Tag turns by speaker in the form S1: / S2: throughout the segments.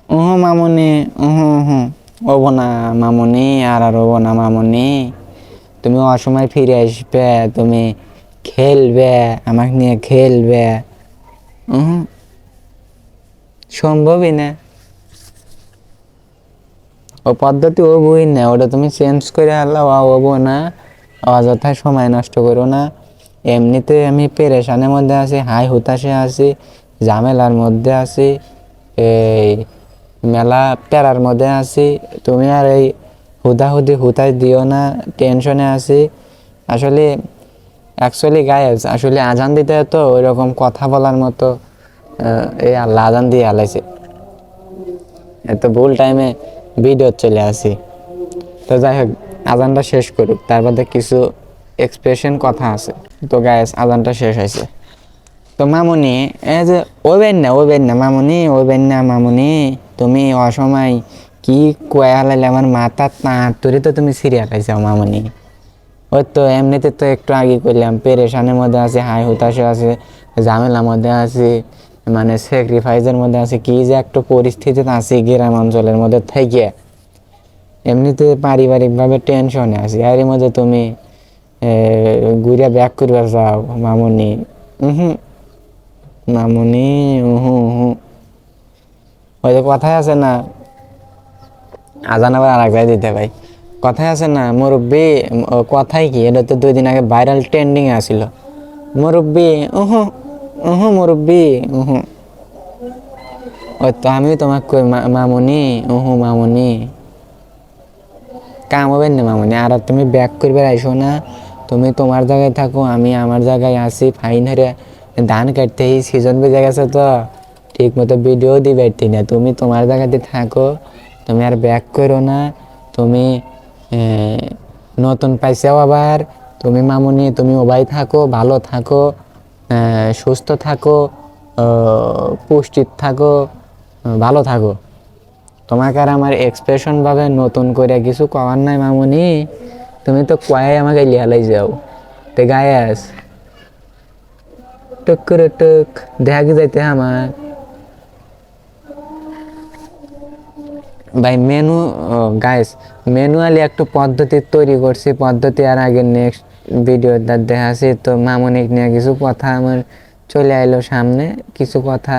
S1: মামুনি, ওবো না মামুনি, আর ওবো না মামুনি। তুমি অসময় ফিরে আসবে, তুমি খেলবে, আমাকে নিয়ে খেলবে। সম্ভবই না। ও পদ্ধতি ও বই না, ওটা তুমি চেঞ্জ করে আল্লাহ হবো না। অযথায় সময় নষ্ট করো না। এমনিতে আমি পেরেশানের মধ্যে আছি, হাই হুতাশে আছি, ঝামেলার মধ্যে আছি, এই মেলা প্যারার মধ্যে আছি। তুমি আর এই হুদাহুদি হুতাশ দিও না, টেনশনে আছি। আসলে অ্যাকচুয়ালি গায়েস, আসলে আজান দিতে তো ওই রকম কথা বলার মতো এই আল্লাহ আজান দিয়ে আলাইছে, এত ভুল টাইমে ভিডিও চলে আসি। তো যাই হোক, আজানটা শেষ করুক, তার মধ্যে কিছু এক্সপ্রেশন কথা আছে। তো গায়েস, আজানটা শেষ হয়েছে। তো মামুনি, এই যে ওইবেন না মামুনি, ওইবেন না মামুনি। তুমি অসময় কি কয়া লাইলে আমার মাথা তাড়ি, তো তুমি সিরিয়াল আইসাও মামুনি। ওই তো এমনিতে তো একটু আগে করলাম, পেরেশানের মধ্যে আছে, হাই হুতাশে আছে, ঝামেলার মধ্যে আছি, মানে স্যাক্রিফাইসের মধ্যে আছে, কি যে একটা পরিস্থিতিতে আছি গ্রাম অঞ্চলের মধ্যে থেকে। এমনিতে পারিবারিকভাবে টেনশনে আছি, এর মধ্যে তুমি ঘুরে ব্যাক করবার যাও মামুনি। মামুনি, ওই যে কথায় আছে না, আজান আবার আর এক জায়গায় দিতে ভাই। কথায় আছে না মুরব্বি, কথাই কি, এটা তো 2 দিন আগে ভাইরাল ট্রেন্ডিং আসিল। মুরব্বি, মুরব্বি, ওই তো আমি তোমাকে কই মামুনি, মামুনি। কাম হবে না মামুনি, আর তুমি ব্যাক করবে আইসো না। তুমি তোমার জায়গায় থাকো, আমি আমার জায়গায় আসি। ফাইন হরে ধান কাটতে এই সিজন বেজে গেছে, তো ঠিক মতো ভিডিও দিবে না। তুমি তোমার জায়গাতে থাকো, তুমি আর ব্যাক করো না। তুমি নতুন পাইছাও আবার, তুমি মামুনি, তুমি ওবাই থাকো, ভালো থাকো, সুস্থ থাকো, পুষ্টি থাকো, ভালো থাকো। তোমাকে আর আমার এক্সপ্রেশন ভাবে নতুন করে কিছু কওয়ার নাই মামুনি। তুমি তো কয়ে আমাকে লিয়ালাই যাও, তে গায়েস টুক করে টুক দেখা যাইতে আমার ভাই মেনু। গাইস, ম্যানুয়ালি একটু পদ্ধতি তৈরি করছি, পদ্ধতি আর আগে নেক্সট ভিডিও দেখাচ্ছি। তো মামুনিক নিয়ে কিছু কথা আমার চলে আইলো সামনে, কিছু কথা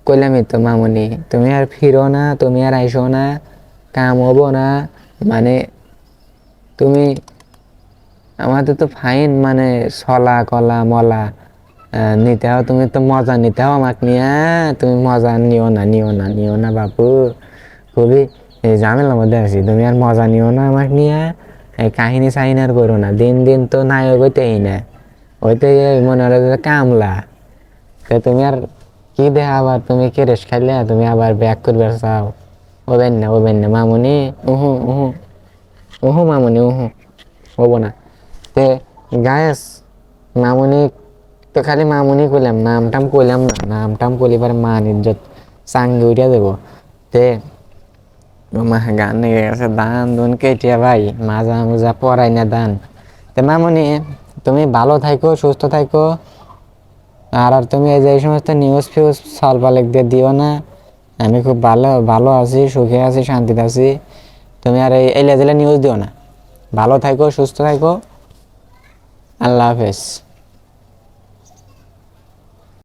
S1: কইলামই তো মামুনি, তুমি আর ফিরো না, তুমি আর আইসো না, কাম হবো না। মানে তুমি আমাদের তো ফাইন, মানে সলা কলা মলা নিতে হও, তুমি তো মজা নিতে হও আমাকে নিয়ে। তুমি মজা নিও না বাপু, খুবই ঝামেলার মধ্যে আছি। তুমি আর মজা নিও না আমাকে নিয়ে, এই কাহিনী সাহিনী আর করো না। দিন দিন তো নায়ক হইতেই না, হইতে মনে হয় কামলা। তো তুমি আর কি দেখা, আবার তুমি কেরেস খাইলে তুমি আবার ব্যাক করবে চাও। ওবেন না মামুনি, মামুনি, হবো না। তে গায়েস, মামুনি তো খালি মামুনি কইলাম, নাম টাম কইলাম না। নাম টাম কইলে এবার মান ইজ্জত চাঙ্গে উঠিয়া দেবো। তে মা গান নিয়ে গেছে, দান দুন কেটিয়া ভাই, মাজা মুজা পড়াই না দান। তে মামুনি, তুমি ভালো থাকো, সুস্থ থাকো। আর তুমি এই যে এই সমস্ত নিউজ ফিউজ সালপালেক দিয়ে দিও না। আমি খুব ভালো ভালো আছি, সুখে আছি, শান্তিতে আছি। তুমি আর এই লেজেলে নিউজ দিও না। ভালো থাকো, সুস্থ থাকো, আল্লাহ হাফেজ।